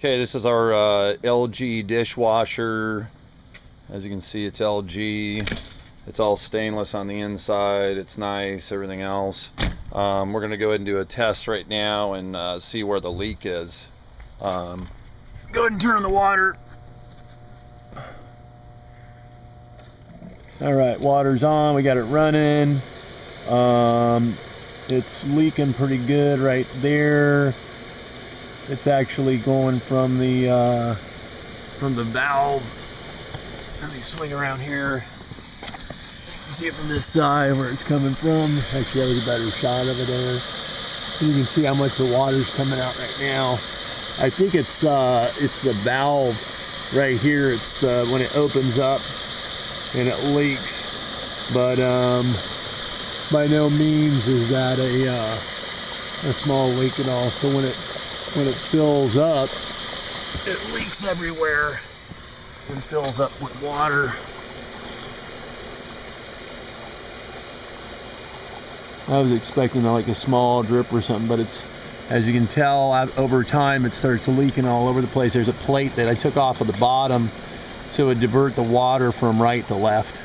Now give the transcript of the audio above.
Okay, this is our LG dishwasher. As you can see, it's LG. It's all stainless on the inside. It's nice, everything else. We're going to go ahead and do a test right now and see where the leak is. Go ahead and turn on the water. All right, water's on. We got it running. It's leaking pretty good right there. It's actually going from the valve. Let me swing around here. You can see it from this side where it's coming from. Actually, that was a better shot of it there. You can see how much the water's coming out right now. I think it's the valve right here. It's when it opens up and it leaks. But by no means is that a small leak at all. So when it fills up, it leaks everywhere and fills up with water. I was expecting like a small drip or something, but it's, as you can tell, over time it starts leaking all over the place. There's a plate that I took off of the bottom so it would divert the water from right to left.